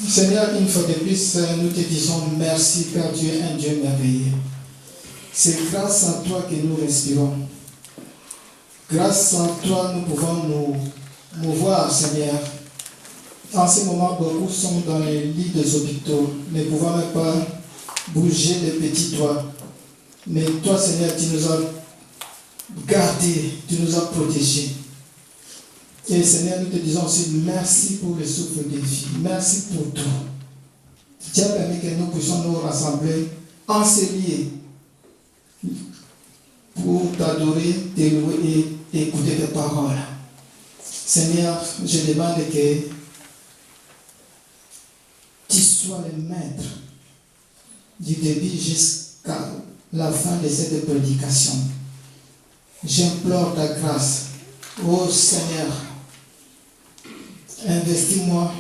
Seigneur, une fois de plus, nous te disons merci car tu es un Dieu merveilleux. C'est grâce à toi que nous respirons. Grâce à toi, nous pouvons nous mouvoir, Seigneur. En ce moment, beaucoup sont dans les lits des hôpitaux, ne pouvant même pas bouger les petits doigts. Mais toi, Seigneur, tu nous as gardés, tu nous as protégés. Et Seigneur, nous te disons aussi merci pour le souffle de vie. Merci pour tout. Tu as permis que nous puissions nous rassembler en ces lieux pour t'adorer, te louer et écouter tes paroles. Seigneur, je demande que tu sois le maître du début jusqu'à la fin de cette prédication. J'implore ta grâce. Oh Seigneur, investis-moi.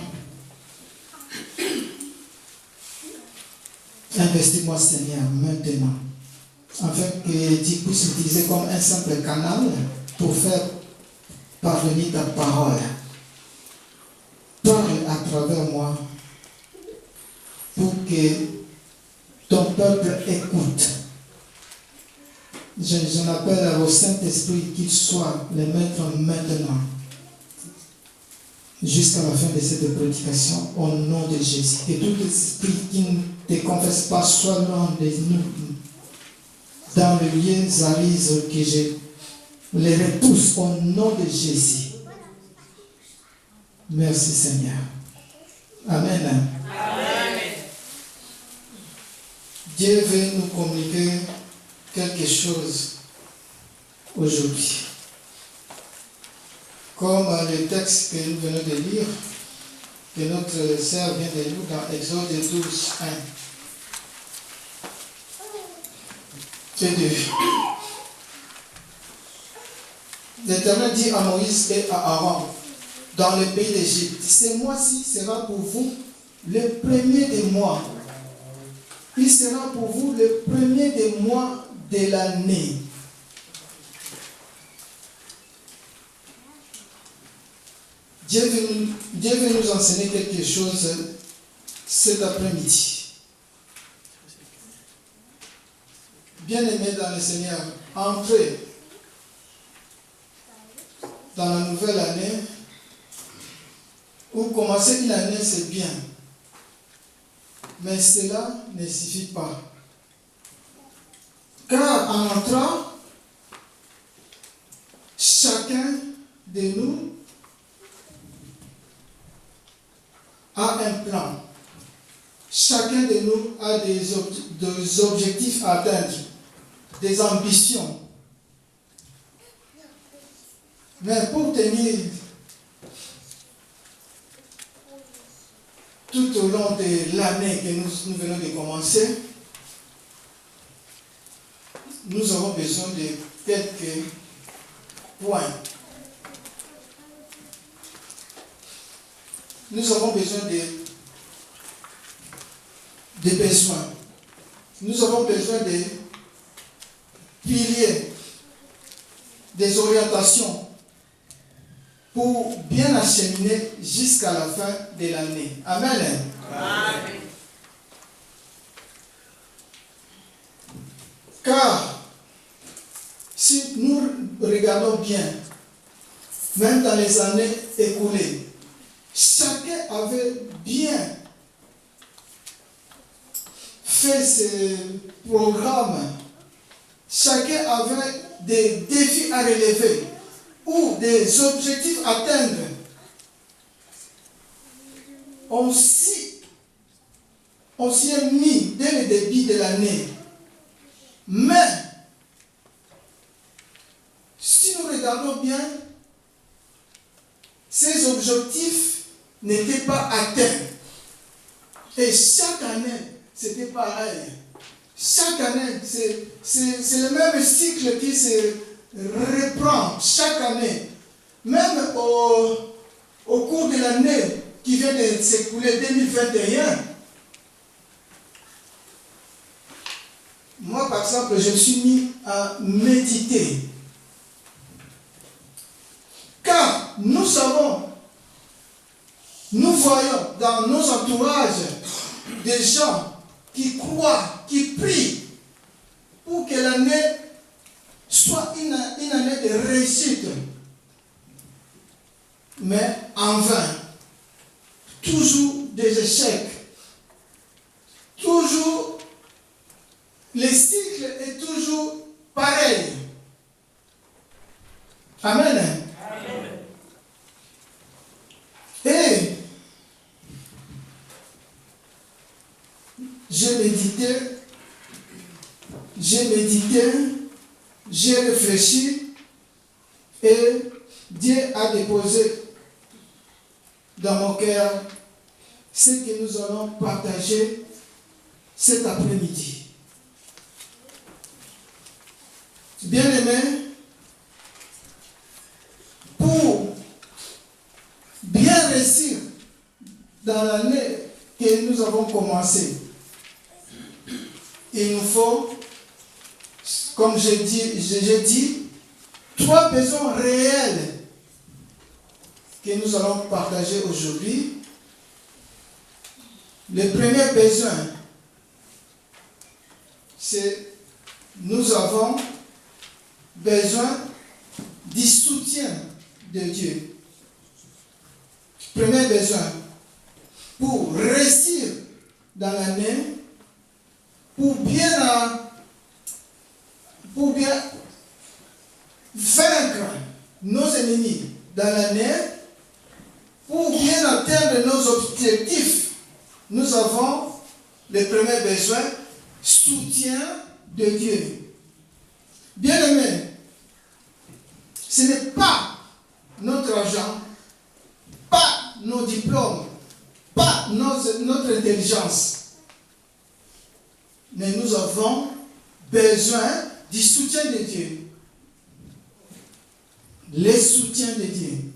Investis-moi, Seigneur, maintenant, afin que tu puisses l'utiliser comme un simple canal pour faire parvenir ta parole. Parle à travers moi pour que ton peuple écoute. J'en appelle au Saint-Esprit qu'il soit le maître maintenant, jusqu'à la fin de cette prédication, au nom de Jésus. Et tout esprit qui ne te confesse pas soit loin de nous. Dans le lieu Zarise, que je les repousse au nom de Jésus. Merci Seigneur. Amen. Amen. Dieu veut nous communiquer quelque chose aujourd'hui. Comme le texte que nous venons de lire, que notre sœur vient de lire dans Exode 12, 1 et 2. L'Éternel dit à Moïse et à Aaron, dans le pays d'Égypte, ce mois-ci sera pour vous le premier des mois. Il sera pour vous le premier des mois de l'année. Dieu veut nous enseigner quelque chose cet après-midi. Bien-aimés dans le Seigneur, entrez dans la nouvelle année, ou commencer une année, c'est bien. Mais cela ne suffit pas. Car en entrant, chacun de nous a un plan. Chacun de nous a des objectifs à atteindre, des ambitions. Mais pour tenir tout au long de l'année que nous venons de commencer, nous aurons besoin de quelques points. Nous avons besoin de besoins. Nous avons besoin de piliers, des orientations pour bien acheminer jusqu'à la fin de l'année. Amen. Amen. Car si nous regardons bien, même dans les années écoulées, chacun avait bien fait ce programme. Chacun avait des défis à relever ou des objectifs à atteindre. On s'y est mis dès le début de l'année. Mais, si nous regardons bien, ces objectifs n'étaient pas atteints. Et chaque année, c'était pareil. Chaque année, c'est le même cycle qui se reprend chaque année. Même au cours de l'année qui vient de s'écouler, 2021, moi, par exemple, je me suis mis à méditer. Car nous savons Nous voyons dans nos entourages des gens qui croient, qui prient pour que l'année soit une année de réussite. Mais en vain, toujours des échecs, toujours, le cycle est toujours pareil. Amen. Amen. Et j'ai médité, j'ai réfléchi et Dieu a déposé dans mon cœur ce que nous allons partager cet après-midi. Bien-aimés, pour bien réussir dans l'année que nous avons commencé, il nous faut, comme j'ai dit, 3 besoins réels que nous allons partager aujourd'hui. Le premier besoin, c'est nous avons besoin du soutien de Dieu. Premier besoin, pour réussir dans l'année, pour bien vaincre nos ennemis dans l'année, pour bien atteindre nos objectifs, nous avons le premier besoin, soutien de Dieu. Bien-aimés, ce n'est pas notre argent, pas nos diplômes, pas notre intelligence, mais nous avons besoin du soutien de Dieu. Le soutien de Dieu.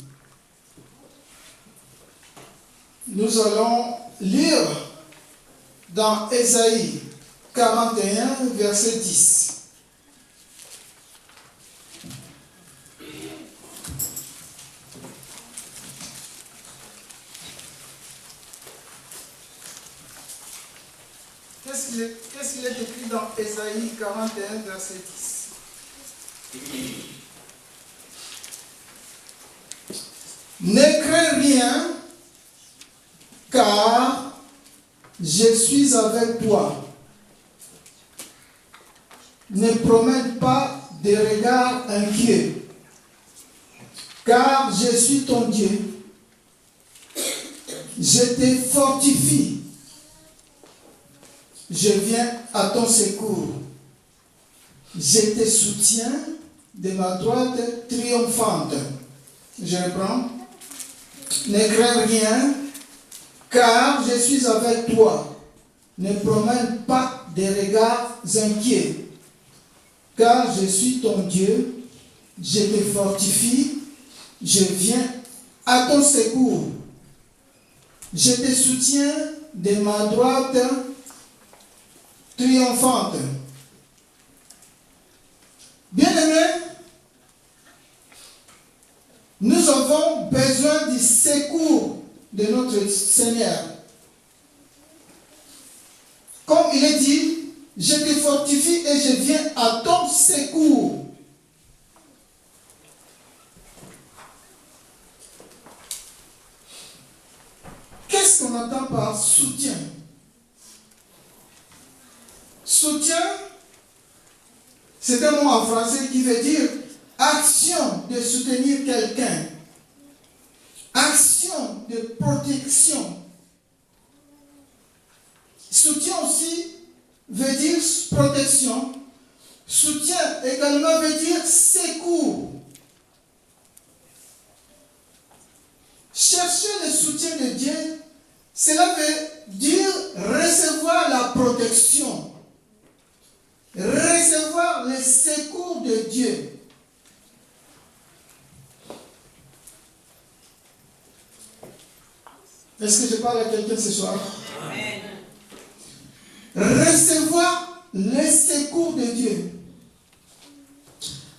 Nous allons lire dans Ésaïe 41, verset 10. Qu'est-ce qu'il est écrit dans Ésaïe 41, verset 10? Ne crains rien, car je suis avec toi. Ne promène pas de regards inquiets, car je suis ton Dieu. Je te fortifie. Je viens à ton secours. Je te soutiens de ma droite triomphante. Je reprends. Ne crains rien, car je suis avec toi. Ne promène pas des regards inquiets, car je suis ton Dieu. Je te fortifie. Je viens à ton secours. Je te soutiens de ma droite triomphante. Bien-aimés, nous avons besoin du secours de notre Seigneur. Comme il est dit, je te fortifie et je viens à ton secours. Qu'est-ce qu'on entend par soutien? Soutien, c'est un mot en français qui veut dire action de soutenir quelqu'un, action de protection. Soutien aussi veut dire protection. Soutien également veut dire secours. Chercher le soutien de Dieu, cela veut dire recevoir la protection, recevoir le secours de Dieu. Est-ce que je parle à quelqu'un ce soir? Amen. Recevoir le secours de Dieu.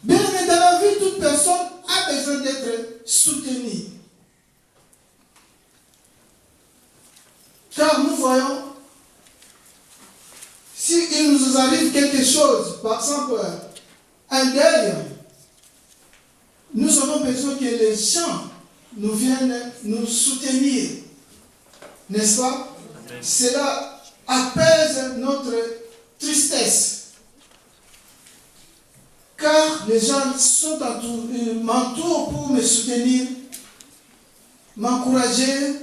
Bien, mais dans la vie, toute personne a besoin d'être soutenue. Car nous voyons, s'il nous arrive quelque chose, par exemple, un deuil, nous avons besoin que les gens nous viennent nous soutenir. N'est-ce pas? Amen. Cela apaise notre tristesse. Car les gens m'entourent pour me soutenir, m'encourager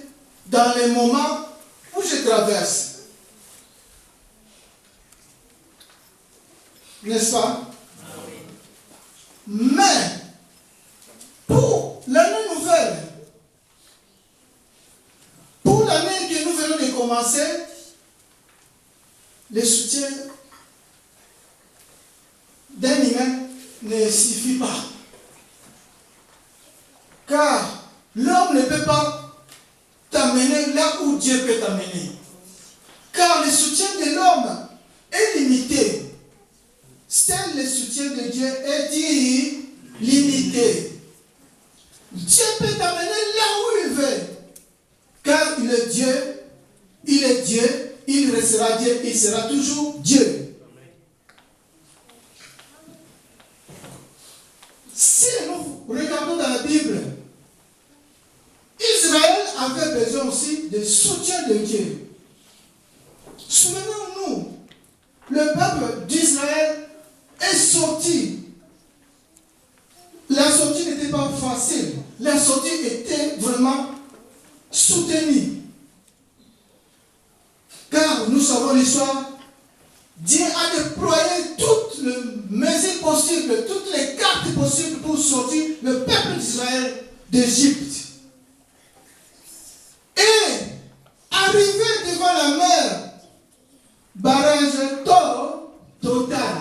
dans les moments où je traverse. N'est-ce pas? Mais, pour l'année nouvelle, pour l'année que nous venons de commencer, le soutien d'un humain ne suffit pas. Car l'homme ne peut pas t'amener là où Dieu peut t'amener. Car le soutien de l'homme est limité. Seul le soutien de Dieu est limité. Dieu peut t'amener là où il veut. Car il est Dieu, il restera Dieu, il sera toujours Dieu. Si nous regardons dans la Bible, Israël avait besoin aussi de soutien de Dieu. Souvenons-nous, le peuple d'Israël est sorti. La sortie n'était pas facile. La sortie était vraiment soutenue. Car nous savons l'histoire, Dieu a déployé toutes les mesures possibles, toutes les cartes possibles pour sortir le peuple d'Israël d'Égypte. Et arrivé devant la mer, barrage total.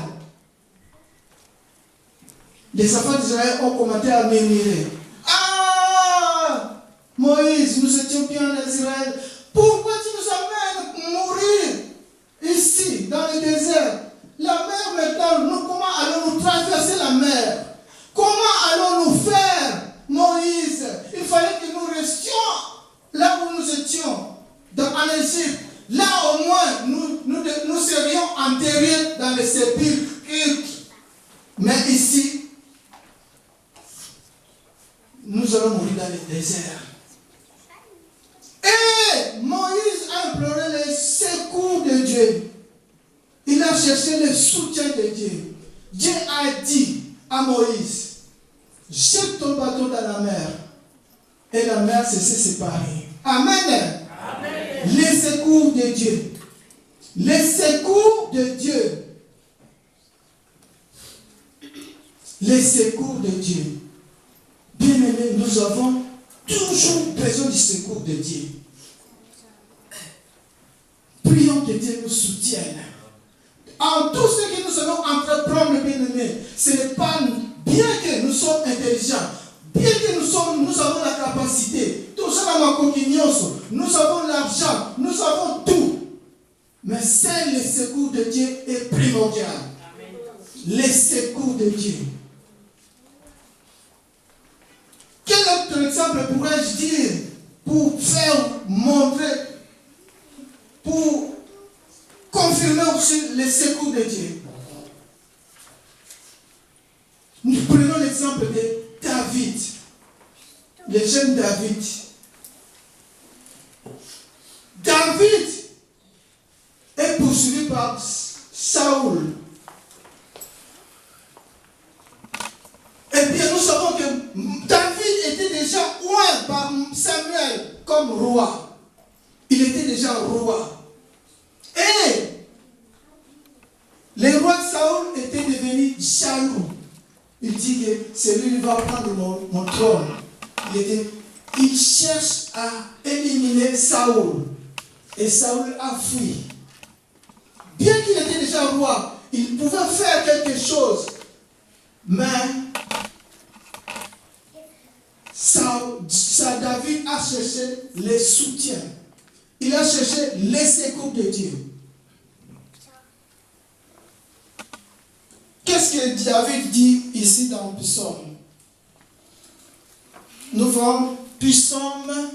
Les enfants d'Israël ont commencé à murmurer. Ah, Moïse, nous étions bien en Israël. Pourquoi tu nous amènes mourir ici, dans le désert? La mer maintenant, comment allons-nous traverser la mer? Comment allons-nous faire, Moïse? Il fallait que nous restions là où nous étions, en Égypte. Là au moins, nous serions enterrés dans les sépulcres. Mais ici, nous allons mourir dans le désert. Et Moïse a imploré le secours de Dieu. Il a cherché le soutien de Dieu. Dieu a dit à Moïse, jette ton bateau dans la mer. Et la mer s'est séparée. Amen. Amen. Les secours de Dieu. Les secours de Dieu. Les secours de Dieu. Bien-aimés, nous avons toujours besoin du secours de Dieu. Prions que Dieu nous soutienne. En tout ce que nous allons entreprendre, bien-aimés, ce n'est pas bien que nous sommes intelligents, bien que nous avons la capacité, nous avons l'argent, nous avons tout. Mais seul le secours de Dieu est primordial. Le secours de Dieu. Quel autre exemple pourrais-je dire pour faire montrer, pour confirmer aussi le secours de Dieu? Nous prenons l'exemple de David, le jeune David. David est poursuivi par Saoul. Et bien nous savons que David était déjà oint par Samuel comme roi. Il était déjà roi. Et le roi Saoul était devenu jaloux. Il dit que celui qui va prendre mon trône. Il cherche à éliminer Saoul. Et Saoul a fui. Bien qu'il était déjà roi, il pouvait faire quelque chose. Mais David a cherché le soutien. Il a cherché les secours de Dieu. Qu'est-ce que David dit ici dans le psaume? Nous voyons psaume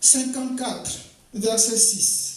54, verset 6.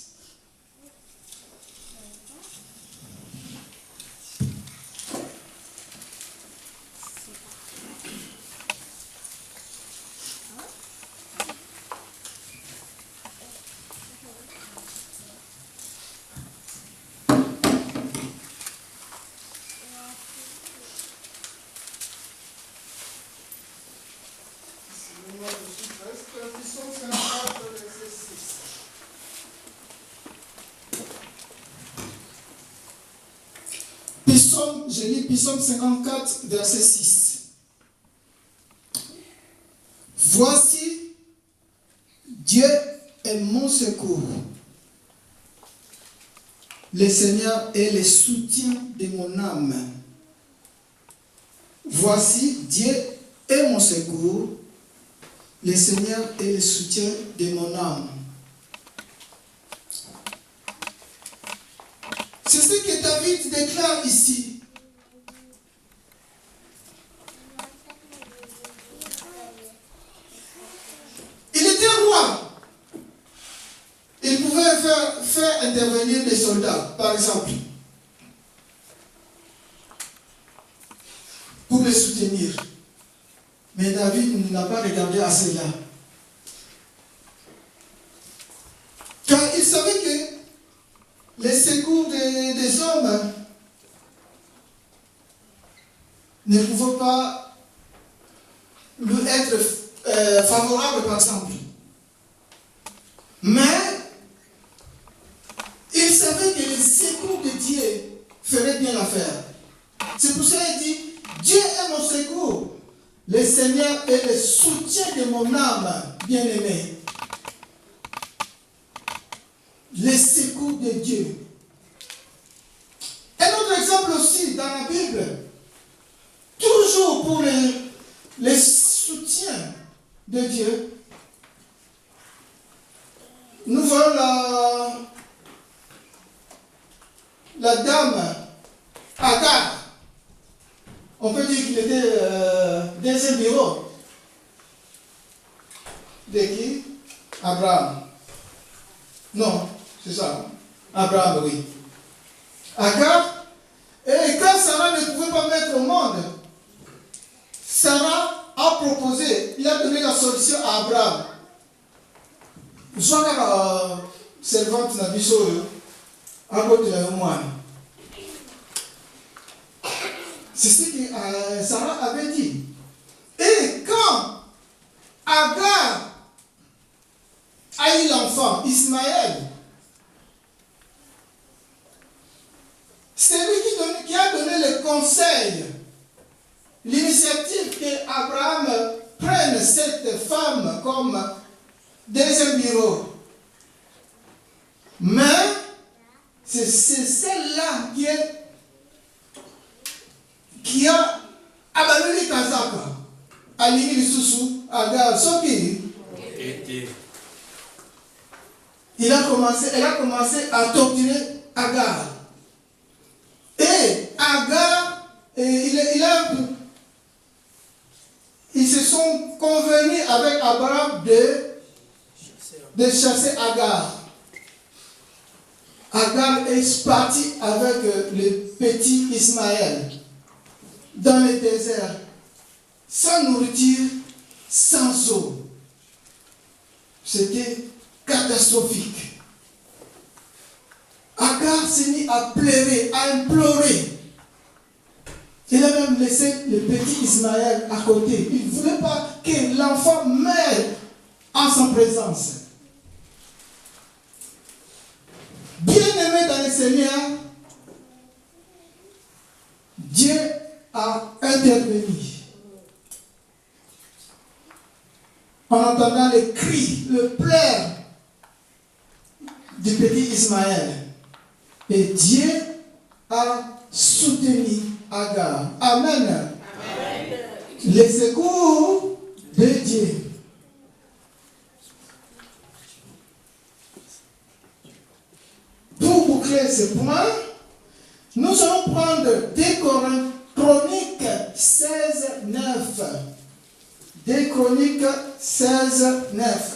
Je lis Psaume 54, verset 6. Voici, Dieu est mon secours. Le Seigneur est le soutien de mon âme. Voici, Dieu est mon secours. Le Seigneur est le soutien de mon âme. C'est ce que David déclare ici. Il était roi. Il pouvait faire intervenir des soldats, par exemple, pour les soutenir. Mais David n'a pas regardé à cela. Car il savait que les secours des hommes ne pouvaient pas lui être favorables, par exemple. Mais il savait que les secours de Dieu feraient bien l'affaire. C'est pour ça qu'il dit, Dieu est mon secours. Le Seigneur est le soutien de mon âme, bien-aimé. Les secours de Dieu. Un autre exemple aussi dans la Bible, toujours pour les soutiens de Dieu. Nous voyons la dame Agar. On peut dire qu'il était deuxième bureau. De qui? Abraham. Non, c'est ça. Abraham, oui. Agar. Et quand Sarah ne pouvait pas mettre au monde, Sarah a proposé, il a donné la solution à Abraham. Soit la servante n'a vu ça, à côté de moi. C'est ce que Sarah avait dit. Et quand Agar a eu l'enfant, Ismaël, c'est lui qui a donné le conseil, l'initiative qu'Abraham prenne cette femme comme deuxième bureau. Mais c'est celle-là qui a abandonné Kazaka, aligné le sous Agar, Sopi. Elle a commencé à torturer Agar. Et Agar, ils se sont convenus avec Abraham de chasser Agar. Agar est parti avec le petit Ismaël dans le désert, sans nourriture, sans eau. C'était catastrophique. Agar s'est mis à pleurer, à implorer. Il a même laissé le petit Ismaël à côté. Il ne voulait pas que l'enfant meure en son présence. Bien-aimé dans le Seigneur, Dieu a intervenu. En entendant les cris, le pleurs du petit Ismaël. Et Dieu a soutenu Agar. Amen. Amen. Les secours de Dieu. Pour boucler ce point, nous allons prendre 2 Chroniques 16, 9. 2 Chroniques 16, 9.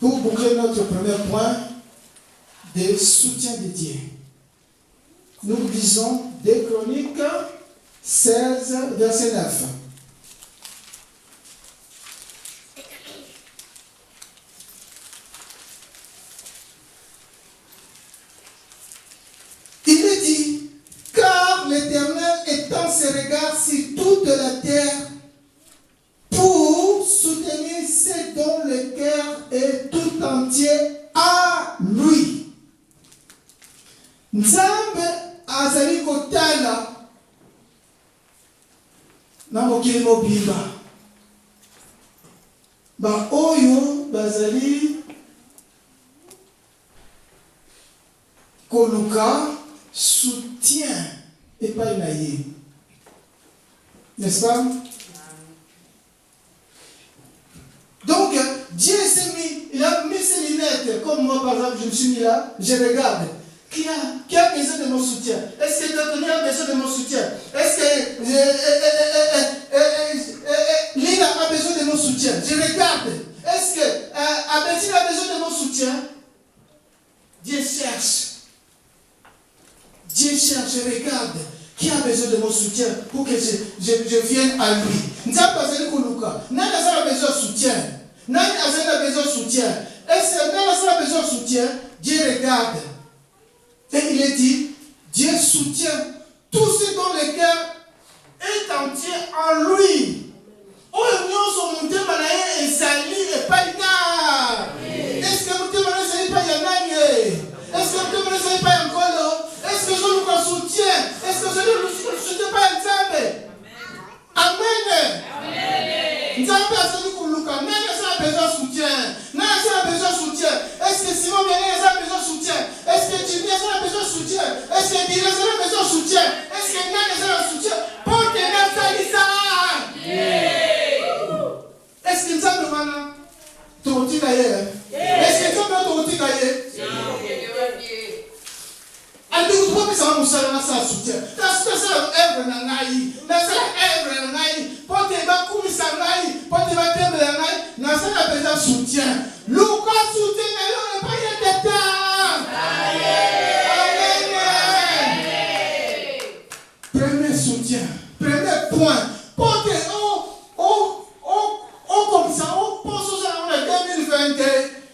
pour boucler notre premier point de soutien de Dieu. Nous lisons 2 Chroniques 16, verset 9. Il est dit, car l'Éternel étend ses regards sur toute la terre pour soutenir ceux dont le cœur est tout entier à lui. Nzambe azali kotala na mokili mobimba ba oyo bazali koluka soutien epai na ye, n'est-ce pas? Donc Dieu s'est mis, il a mis ses lunettes, comme moi par exemple je me suis mis là, je regarde. Qui a besoin de mon soutien? Est-ce que Anthony a besoin de mon soutien? Est-ce que Lina a besoin de mon soutien? Je regarde. Est-ce que Abedine a besoin de mon soutien? Dieu cherche. Dieu cherche, regarde. Qui a besoin de mon soutien pour que je vienne à lui? Nzambe azali koluka. Nani a besoin de soutien? Nani a besoin de soutien? Est-ce que Nani a besoin de soutien? Dieu regarde. Et il est dit, Dieu soutient tous ceux dont le cœur est entier en lui. Oh, nous sommes montés à et sali et pas est-ce que nous sommes montés pas Yanani? Est-ce que nous sommes montés pas Yankolo? Est-ce que je nous soutiens? Est-ce que je ne soutiens pas Nzambe? Amen. Nzambe a celui pour Lucas. Nani a besoin de soutien? Nani a besoin de soutien? Est-ce que Simon Bien a besoin de soutien? Est-ce que Jimmy a besoin de soutien? Est-ce que Dylan a besoin de soutien? Est-ce que Nani a besoin de soutien? Portez-nous ça. Est-ce que Nzambe mana? Toroti d'ailleurs. Est-ce que Nzambe a toroti d'ailleurs? And you put some soutien. That's every night. That's every night. Poteba Kumisangai, Poteba Tembelangai, Nasana Beza soutien. Lucas soutien, ne pas y être. Amen. Premier soutien. Premier point. Portez comme ça, on pense en 2022.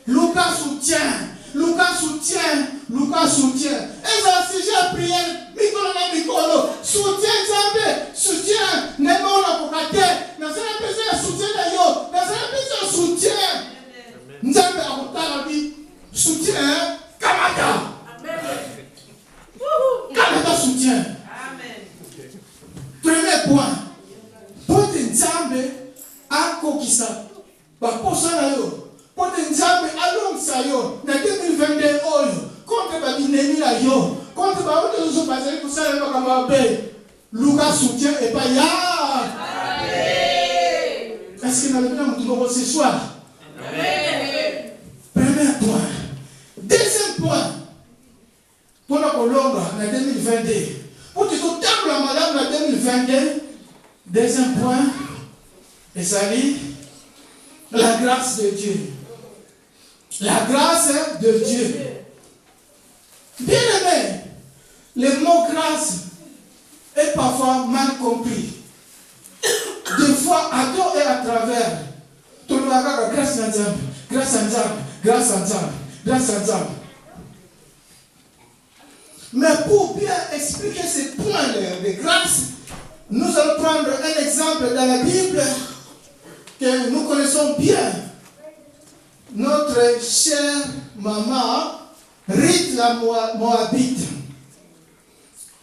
Lucas soutien. Lucas soutient, Lucas soutient. Et ça, si j'ai prié, Mikolo, soutien Nzambe, soutien, Nemona Kokate, n'a pas besoin de soutien d'ailleurs, n'a pas besoin de soutien. Nzambe a monté la vie, soutien, Kamada. Kamada soutien. Premier point, pour Nzambe, a kokisa, pour ça d'ailleurs. Pour Nzambe alonsa yo na 2022 oyo contre ba binemi la yo contre ba oyo zo bazali kusala ba kama be Lucas soutien et pas ya. Est-ce que nous allons nous ce soir? Premier point. Deuxième point. Pour la Colombe en 2022. Pour que tu tapes la madame en 2022. Deuxième point. Et ça dit la grâce de Dieu. La grâce de Dieu. Bien aimé, le mot grâce est parfois mal compris. Des fois, à tort et à travers. Tout le monde a grâce à Nzambe, grâce à Nzambe, grâce à Nzambe, grâce à Nzambe. Mais pour bien expliquer ces points de grâce, nous allons prendre un exemple dans la Bible que nous connaissons bien. Notre chère maman, Ruth la Moabite.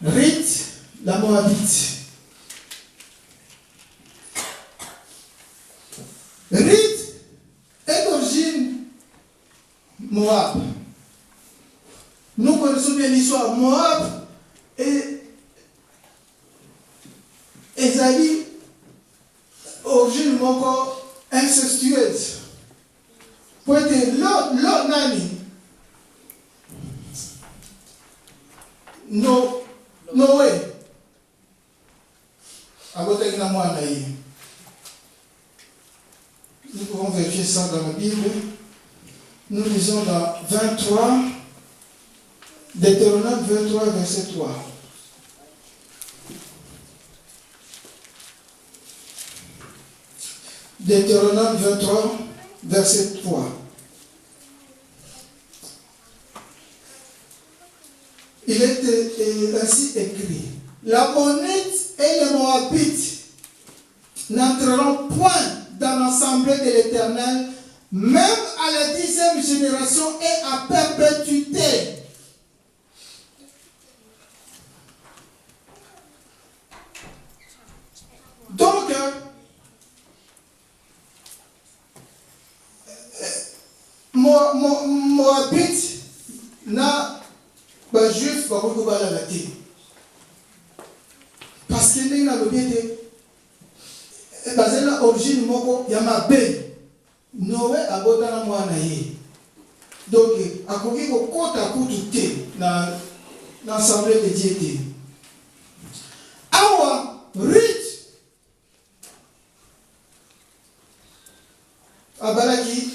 Ruth la Moabite. Ruth est d'origine Moab. Nous connaissons bien l'histoire. Moab et Esaïe, origine moko incestueuse. Pour être l'autre nani. Noé. Nous pouvons vérifier ça dans la Bible. Nous lisons dans 23, Deutéronome 23, verset 3. Deutéronome 23, verset 3. Il est ainsi écrit: l'Ammonite et les Moabites n'entreront point dans l'assemblée de l'Éternel, même à la 10e génération et à perpétuité. Donc, Moabite n'a pas juste pas beaucoup de la terre. Parce qu'il y a une origine moko yamabe. Noé a botana mwana ye. Donc, a koki ko kota kutu te na l'assemblée de Dieu te. Awa rich abalaki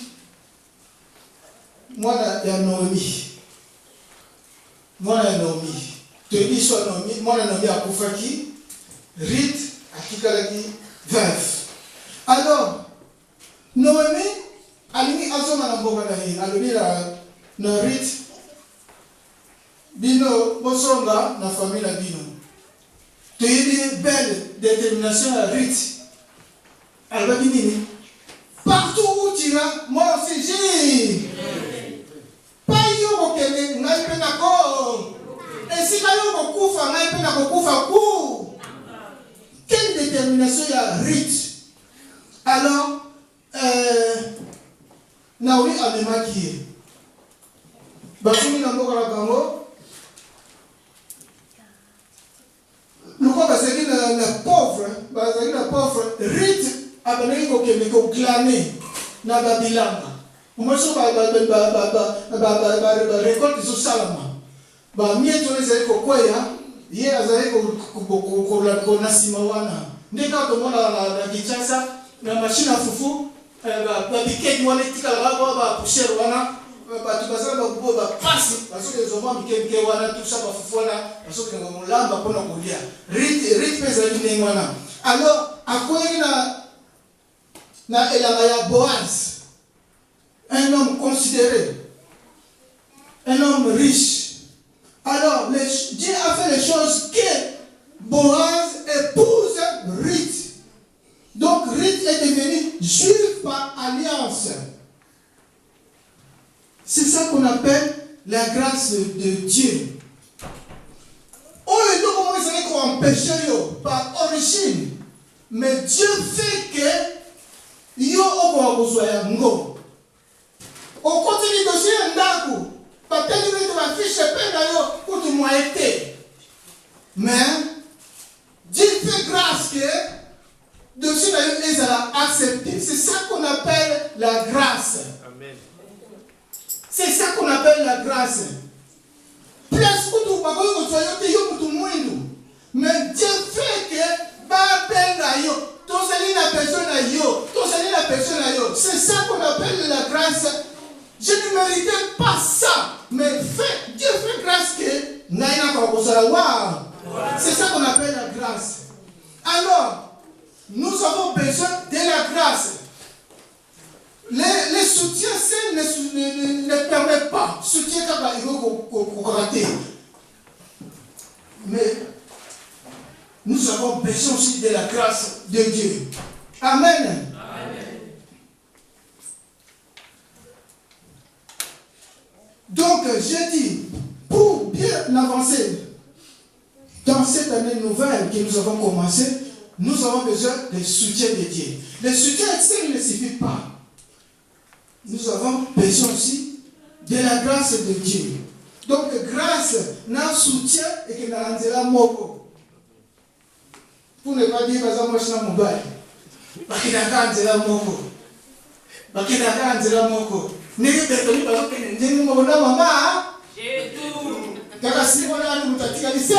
mwana ya Noemi. Mwana ya Noemi. Tedi so Noemi, mwana Noemi akufaki, Rite akikalaki veuve. Alors, Noemi alimi azoma na mboka na ye, alobi na Rite bino bosonga na famille na bino. Toyebi belle détermination à Rite. Alobaki nini? Partout où tu iras, moi aussi j'ai. Pas yo kokende ngai pe nako. Esika yo kokufa ngai pe nakokufa ku. Quelle détermination il y a Rite. Alors, Naomi a même maquillé. Basumi na mboka la bango. Pourquoi parce que la pauvre, Rite a donné ko glaner na babilanga. Moi so ba récolte so salama. Ba mieto les ko kwea, ye azali ko la nasima wana. Ndeka to mona na Kinshasa na machine à fufu ba bikedi wana tikala ba poussière wana ba tubaza ba passe parce que les hommes bikedi wana tout ça ba fufu wana parce que ngo lamba pona kolia. Rite pesa ni wana. Alors akoyi na Elamaya Boaz, un homme considéré, un homme riche. Alors, Dieu a fait les choses que Boaz épouse Rite. Donc, Rite est devenue juive par alliance. C'est ça qu'on appelle la grâce de Dieu. On est donc en péché par origine. Mais Dieu fait que yo oko kozwa ngo okotili dossier ndaku pateli vetu ba fiche penda yo kutu moite mais Dieu fait grâce que dossier na yo ezala accepté. C'est ça qu'on appelle la grâce. Amen. C'est ça qu'on appelle la grâce. Plus kutu ba ko kozwa yo te yo kutu mwindu mais Dieu fait que ba penda yo c'est ça qu'on appelle la grâce. Je ne méritais pas ça, mais Dieu fait grâce que c'est ça qu'on appelle la grâce. Alors, nous avons besoin de la grâce. Les soutiens ne permettent pas. Soutien mais nous avons besoin aussi de la grâce de Dieu. Amen. Amen. Donc, j'ai dit, pour bien avancer dans cette année nouvelle que nous avons commencé, nous avons besoin du soutien de Dieu. Le soutien externe ne suffit pas. Nous avons besoin aussi de la grâce de Dieu. Donc, grâce, n'a soutien et que n'a rendra moko. Pour ne pas dire, par exemple, moi je suis dans mon bail. Bakidaka nzela moko. Bakidaka nzela moko. Nige betoni baloke ndenge mona mama. Jetu. Kaka si mwana mutatika lise.